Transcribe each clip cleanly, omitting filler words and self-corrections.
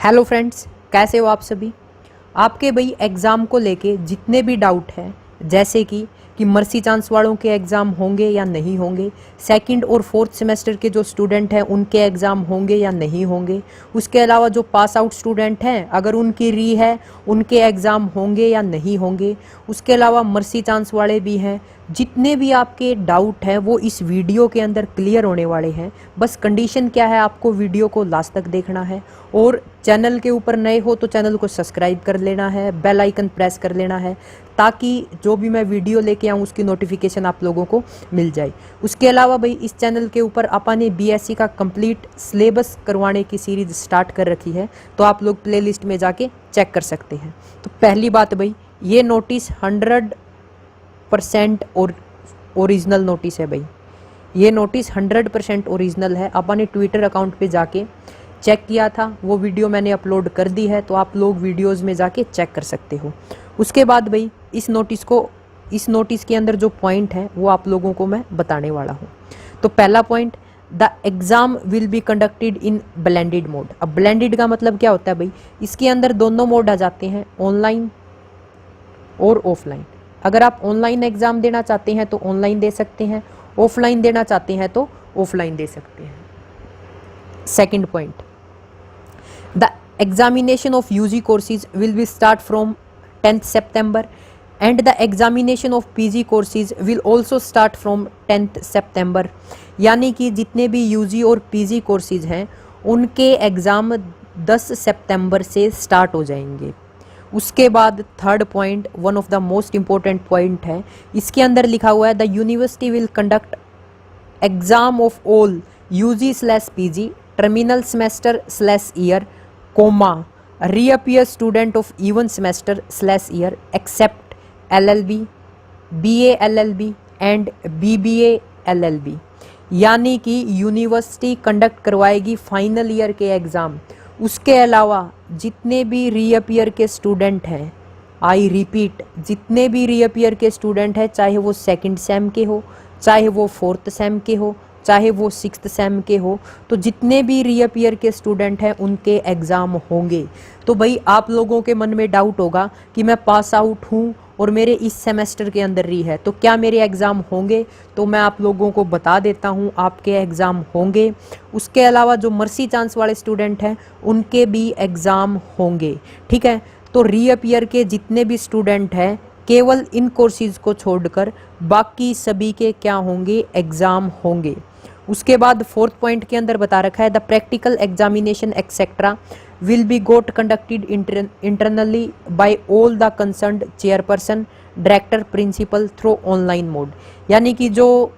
Hello friends, कैसे हो आप सभी। आपके भाई एग्ज़ाम को लेके जितने भी डाउट हैं, जैसे कि मर्सी चांस वालों के एग्ज़ाम होंगे या नहीं होंगे, सेकंड और फोर्थ सेमेस्टर के जो स्टूडेंट हैं उनके एग्ज़ाम होंगे या नहीं होंगे, उसके अलावा जो पास आउट स्टूडेंट हैं अगर उनकी री है उनके एग्ज़ाम होंगे या नहीं होंगे, उसके अलावा मर्सी चांस वाले भी हैं, जितने भी आपके डाउट हैं वो इस वीडियो के अंदर क्लियर होने वाले हैं। बस कंडीशन क्या है, आपको वीडियो को लास्ट तक देखना है और चैनल के ऊपर नए हो तो चैनल को सब्सक्राइब कर लेना है, बेल आइकन प्रेस कर लेना है ताकि जो भी मैं वीडियो लेके आऊँ उसकी नोटिफिकेशन आप लोगों को मिल जाए। उसके अलावा भाई इस चैनल के ऊपर अपन ने बीएससी का कंप्लीट सिलेबस करवाने की सीरीज स्टार्ट कर रखी है, तो आप लोग प्लेलिस्ट में जाके चेक कर सकते हैं। तो पहली बात भाई, ये नोटिस 100% और ओरिजिनल नोटिस है भाई। ये नोटिस 100% ओरिजिनल है। अपन ने ट्विटर अकाउंट पे जाके चेक किया था, वो वीडियो मैंने अपलोड कर दी है, तो आप लोग वीडियोस में जाके चेक कर सकते हो। उसके बाद भाई इस नोटिस के अंदर जो पॉइंट है वो आप लोगों को मैं बताने वाला हूँ। तो पहला point, the exam will be conducted in blended mode. अब ब्लेंडेड का मतलब क्या होता है भाई, इसके अंदर दोनों मोड आ जाते हैं, ऑनलाइन और ऑफलाइन। अगर आप ऑनलाइन एग्ज़ाम देना चाहते हैं तो ऑनलाइन दे सकते हैं, ऑफलाइन देना चाहते हैं तो ऑफलाइन दे सकते हैं। Second point, the examination of UG courses will be start from 10th September and the examination of PG courses will also start from 10th September। यानी कि जितने भी यूजी और पीजी कोर्सेज हैं उनके एग्ज़ाम 10 सितंबर से स्टार्ट हो जाएंगे। उसके बाद third point, one of the most important point है, इसके अंदर लिखा हुआ है the university will conduct exam of all UG/PG terminal semester year comma reappear student of even semester/year except LLB, BA LLB and BBA LLB। यानी कि university conduct करवाएगी final year के एग्ज़ाम, उसके अलावा जितने भी रीअपियर के स्टूडेंट हैं, आई रिपीट, जितने भी रीअपियर के स्टूडेंट हैं, चाहे वो सेकंड सेम के हो, चाहे वो फोर्थ सेम के हो, चाहे वो 6th सेम के हो, तो जितने भी रीअपियर के स्टूडेंट हैं उनके एग्ज़ाम होंगे। तो भाई आप लोगों के मन में डाउट होगा कि मैं पास आउट हूँ और मेरे इस सेमेस्टर के अंदर री है, तो क्या मेरे एग्ज़ाम होंगे? तो मैं आप लोगों को बता देता हूँ, आपके एग्ज़ाम होंगे। उसके अलावा जो मर्सी चांस वाले स्टूडेंट हैं उनके भी एग्ज़ाम होंगे, ठीक है। तो रीअपियर के जितने भी स्टूडेंट हैं, केवल इन कोर्सेज को छोड़कर बाकी सभी के क्या होंगे, एग्ज़ाम होंगे। उसके बाद फोर्थ पॉइंट के अंदर बता रखा है the practical examination etcetera will be got conducted internally by all the concerned chairperson, director, principal through online mode. यानी कि जो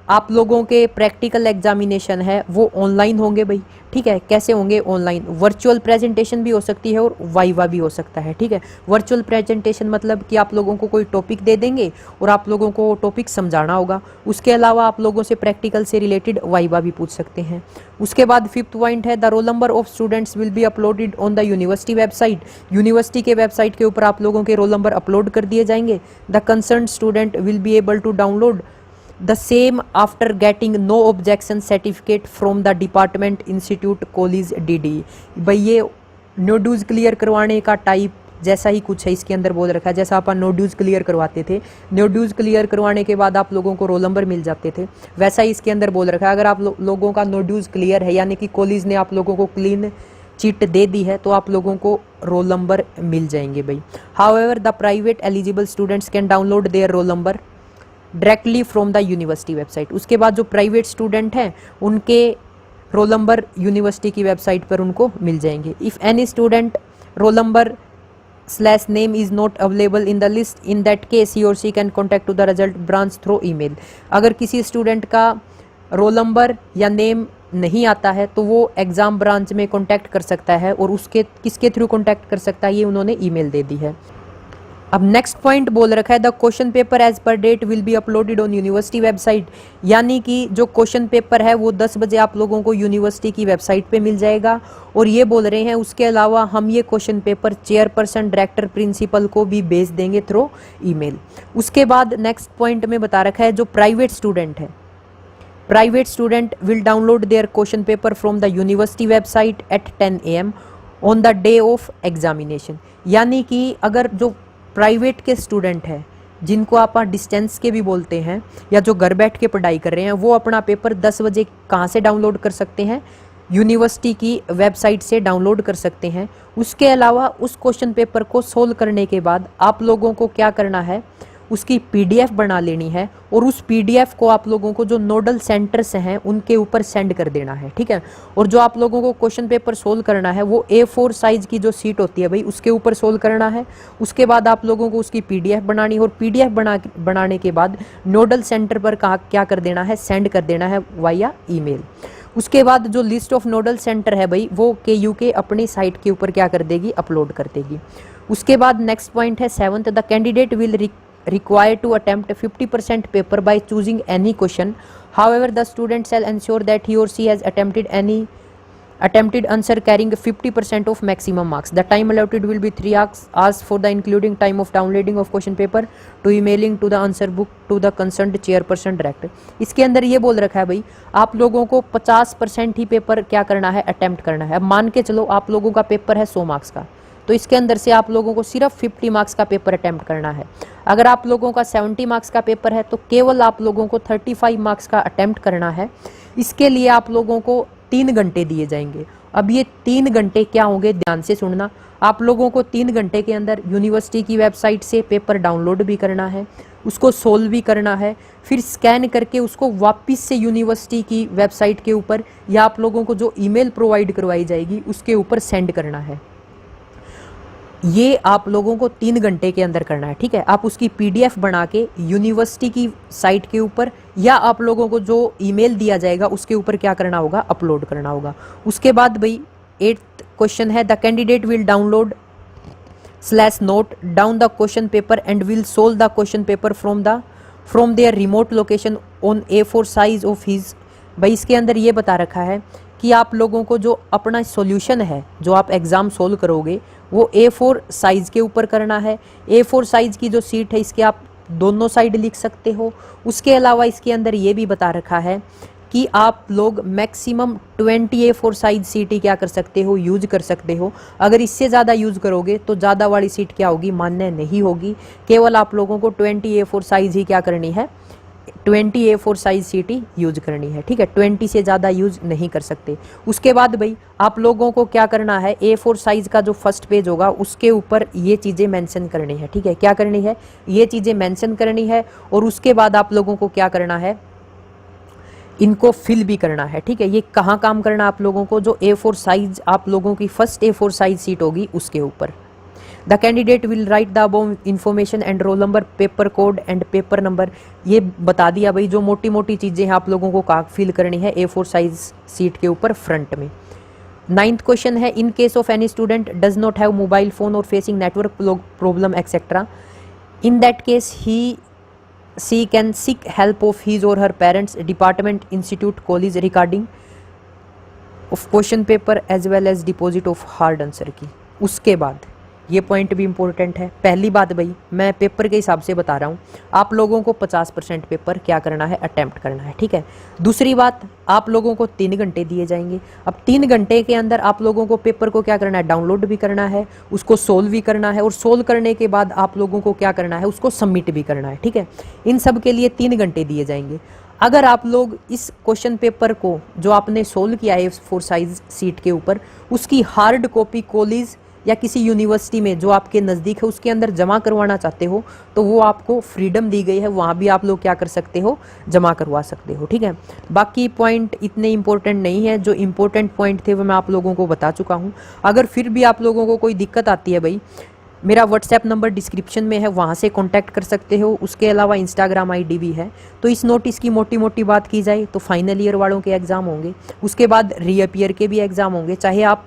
आप लोगों के प्रैक्टिकल एग्जामिनेशन है वो ऑनलाइन होंगे भाई, ठीक है। कैसे होंगे? ऑनलाइन। वर्चुअल प्रेजेंटेशन भी हो सकती है और वाइवा भी हो सकता है, ठीक है। वर्चुअल प्रेजेंटेशन मतलब कि आप लोगों को कोई टॉपिक दे देंगे और आप लोगों को टॉपिक समझाना होगा। उसके अलावा आप लोगों से प्रैक्टिकल से रिलेटेड वाइवा भी पूछ सकते हैं। उसके बाद फिफ्थ पॉइंट है the roll number of students will be uploaded on the university website. University के वेबसाइट के ऊपर आप लोगों के रोल नंबर अपलोड कर दिए जाएंगे। The concern student will be able to download the same after getting no objection certificate from the department institute college DD। भाई ये नोड्यूज क्लियर करवाने का टाइप जैसा ही कुछ है, इसके अंदर बोल रखा है जैसा अपन नोड्यूज क्लियर करवाते थे, नोड्यूज क्लियर करवाने के बाद आप लोगों को रोल नंबर मिल जाते थे, वैसा ही इसके अंदर बोल रखा है। अगर आप लोगों का नोड्यूज क्लियर है, यानी कि कॉलेज ने आप लोगों को क्लीन चिट दे दी है, तो आप लोगों को रोल नंबर मिल जाएंगे भाई। However the private eligible students can download their roll number directly from the university website. उसके बाद जो प्राइवेट स्टूडेंट हैं उनके रोल नंबर यूनिवर्सिटी की वेबसाइट पर उनको मिल जाएंगे। If any student roll number / name is not available in the list, in that case he or she can contact to the result branch through email. अगर किसी student का roll number या name नहीं आता है तो वो एग्ज़ाम ब्रांच में कॉन्टैक्ट कर सकता है, और उसके किसके थ्रू कॉन्टैक्ट कर सकता है ये उन्होंने ईमेल दे दी है। अब नेक्स्ट पॉइंट बोल रखा है the question paper as per date will be uploaded on university website. यानी कि जो क्वेश्चन पेपर है वो 10 बजे आप लोगों को यूनिवर्सिटी की वेबसाइट पे मिल जाएगा। और ये बोल रहे हैं उसके अलावा हम ये question paper chairperson, director, principal को भी भेज देंगे थ्रू ईमेल। उसके बाद नेक्स्ट पॉइंट में बता रखा है जो प्राइवेट स्टूडेंट है, private student will download there question paper from the university website eight 10 AM on the day of examination. यानी कि अगर जो प्राइवेट के स्टूडेंट हैं, जिनको आप डिस्टेंस के भी बोलते हैं, या जो घर बैठ के पढ़ाई कर रहे हैं, वो अपना पेपर 10 बजे कहाँ से डाउनलोड कर सकते हैं? यूनिवर्सिटी की वेबसाइट से डाउनलोड कर सकते हैं। उसके अलावा उस क्वेश्चन पेपर को सोल्व करने के बाद आप लोगों को क्या करना है, उसकी पीडीएफ बना लेनी है और उस पीडीएफ को आप लोगों को जो नोडल सेंटर्स हैं उनके ऊपर सेंड कर देना है, ठीक है। और जो आप लोगों को क्वेश्चन पेपर सोल्व करना है वो A4 साइज की जो सीट होती है भाई, उसके ऊपर सोल्व करना है। उसके बाद आप लोगों को उसकी पीडीएफ बनानी है और पीडीएफ बनाने के बाद नोडल सेंटर पर क्या कर देना है, सेंड कर देना है वाया ईमेल। उसके बाद जो लिस्ट ऑफ नोडल सेंटर है भाई, वो KU के अपनी साइट के ऊपर क्या कर देगी, अपलोड कर देगी। उसके बाद नेक्स्ट पॉइंट है 7th, the candidate will required to attempt 50% paper by choosing any question. However, the student shall ensure that he or she has attempted answer carrying 50% of maximum marks. The time allotted will be 3 hours for the including time of downloading of question paper to emailing to the answer book to the concerned chairperson direct. इसके अंदर ये बोल रखा है भाई, आप लोगों को 50% ही पेपर क्या करना है, अटेम्प्ट करना है। अब मान के चलो आप लोगों का पेपर है 100 मार्क्स का, तो इसके अंदर से आप लोगों को सिर्फ 50 मार्क्स का पेपर अटेम्प्ट करना है। अगर आप लोगों का 70 मार्क्स का पेपर है तो केवल आप लोगों को 35 मार्क्स का अटेम्प्ट करना है। इसके लिए आप लोगों को 3 घंटे दिए जाएंगे। अब ये 3 घंटे क्या होंगे, ध्यान से सुनना। आप लोगों को 3 घंटे के अंदर यूनिवर्सिटी की वेबसाइट से पेपर डाउनलोड भी करना है, उसको सोल्व भी करना है, फिर स्कैन करके उसको वापस से यूनिवर्सिटी की वेबसाइट के ऊपर या आप लोगों को जो ईमेल प्रोवाइड करवाई जाएगी उसके ऊपर सेंड करना है। ये आप लोगों को 3 घंटे के अंदर करना है, ठीक है। आप उसकी पीडीएफ बना के यूनिवर्सिटी की साइट के ऊपर या आप लोगों को जो ईमेल दिया जाएगा उसके ऊपर क्या करना होगा, अपलोड करना होगा। उसके बाद भाई 8th क्वेश्चन है, the candidate will download /note down the question paper and will solve the question paper from there remote location on A4 size of his. भाई इसके अंदर ये बता रखा है कि आप लोगों को जो अपना सॉल्यूशन है, जो आप एग्ज़ाम सोल्व करोगे, वो A4 साइज़ के ऊपर करना है। A4 साइज़ की जो सीट है इसके आप दोनों साइड लिख सकते हो। उसके अलावा इसके अंदर ये भी बता रखा है कि आप लोग मैक्सिमम 20 A4 साइज सीट ही क्या कर सकते हो, यूज कर सकते हो। अगर इससे ज़्यादा यूज़ करोगे तो ज़्यादा वाली सीट क्या होगी, मान्य नहीं होगी। केवल आप लोगों को 20 A4 साइज ही क्या करनी है, 20 A4 साइज सीट ही यूज करनी है, ठीक है। 20 से ज़्यादा यूज नहीं कर सकते। उसके बाद भाई आप लोगों को क्या करना है, A4 साइज का जो फर्स्ट पेज होगा उसके ऊपर ये चीज़ें मेंशन करनी है, ठीक है। क्या करनी है, ये चीज़ें मेंशन करनी है। और उसके बाद आप लोगों को क्या करना है, इनको फिल भी करना है, ठीक है। ये कहाँ काम करना आप लोगों को, जो A4 साइज आप लोगों की फर्स्ट A4 साइज सीट होगी उसके ऊपर। The candidate will write the above information and roll number, paper code and paper number. ये बता दिया भाई, जो मोटी मोटी चीज़ें हैं आप लोगों को फिल करनी है A4 साइज सीट के ऊपर फ्रंट में। 9th क्वेश्चन है, in case of any student does not have mobile phone और facing network problem etcetera, in that case she can seek help of his or her parents, department, institute, college regarding of question paper as well as deposit of hard answer की। उसके बाद ये point भी important है। पहली बात भाई मैं पेपर के हिसाब से बता रहा हूँ, आप लोगों को 50% पेपर क्या करना है, अटेम्प्ट करना है, ठीक है। दूसरी बात, आप लोगों को 3 घंटे दिए जाएंगे। अब 3 घंटे के अंदर आप लोगों को पेपर को क्या करना है, डाउनलोड भी करना है, उसको सोल्व भी करना है और सोल्व करने के बाद आप लोगों को क्या करना है, उसको सबमिट भी करना है, ठीक है। इन सब के लिए 3 घंटे दिए जाएंगे। अगर आप लोग इस क्वेश्चन पेपर को जो आपने सोल्व किया है A4 साइज सीट के ऊपर, उसकी हार्ड कॉपी कॉलेज या किसी यूनिवर्सिटी में जो आपके नज़दीक है उसके अंदर जमा करवाना चाहते हो तो वो आपको फ्रीडम दी गई है, वहाँ भी आप लोग क्या कर सकते हो, जमा करवा सकते हो, ठीक है। बाकी पॉइंट इतने इंपॉर्टेंट नहीं है, जो इंपॉर्टेंट पॉइंट थे वो मैं आप लोगों को बता चुका हूँ। अगर फिर भी आप लोगों को कोई दिक्कत आती है भाई, मेरा व्हाट्सएप नंबर डिस्क्रिप्शन में है, वहाँ से कांटेक्ट कर सकते हो। उसके अलावा इंस्टाग्राम आईडी भी है। तो इस नोटिस की मोटी मोटी बात की जाए तो फाइनल ईयर वालों के एग्ज़ाम होंगे, उसके बाद रीअपियर के भी एग्ज़ाम होंगे। चाहे आप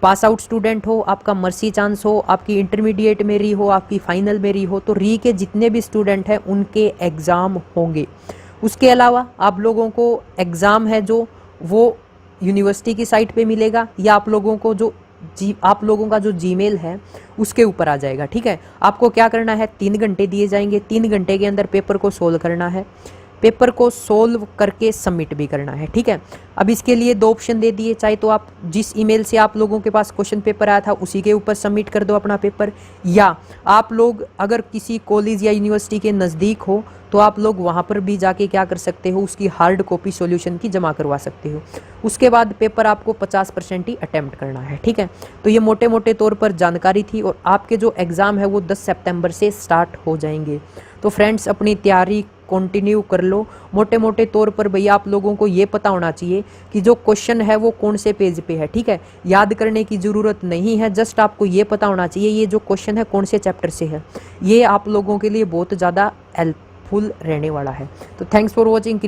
पास आउट स्टूडेंट हो, आपका मर्सी चांस हो, आपकी इंटरमीडिएट में री हो, आपकी फाइनल में री हो, तो री के जितने भी स्टूडेंट हैं उनके एग्ज़ाम होंगे। उसके अलावा आप लोगों को एग्ज़ाम है जो वो यूनिवर्सिटी की साइट पे मिलेगा या आप लोगों को आप लोगों का जो जीमेल है उसके ऊपर आ जाएगा, ठीक है। आपको क्या करना है, 3 घंटे दिए जाएंगे। 3 घंटे के अंदर पेपर को सोल्व करना है। पेपर को सोल्व करके सबमिट भी करना है, ठीक है। अब इसके लिए दो ऑप्शन दे दिए, चाहे तो आप जिस ईमेल से आप लोगों के पास क्वेश्चन पेपर आया था उसी के ऊपर सबमिट कर दो अपना पेपर, या आप लोग अगर किसी कॉलेज या यूनिवर्सिटी के नज़दीक हो तो आप लोग वहाँ पर भी जाके क्या कर सकते हो, उसकी हार्ड कॉपी सॉल्यूशन की जमा करवा सकते हो। उसके बाद पेपर आपको 50% ही अटेम्प्ट करना है, ठीक है। तो ये मोटे मोटे तौर पर जानकारी थी, और आपके जो एग्ज़ाम है वो 10 सितंबर से स्टार्ट हो जाएंगे। तो फ्रेंड्स अपनी तैयारी कंटिन्यू कर लो। मोटे मोटे तौर पर भैया आप लोगों को ये पता होना चाहिए कि जो क्वेश्चन है वो कौन से पेज पे है, ठीक है। याद करने की ज़रूरत नहीं है, जस्ट आपको ये पता होना चाहिए ये जो क्वेश्चन है कौन से चैप्टर से है। ये आप लोगों के लिए बहुत ज़्यादा हेल्पफुल रहने वाला है। तो थैंक्स फॉर वॉचिंग।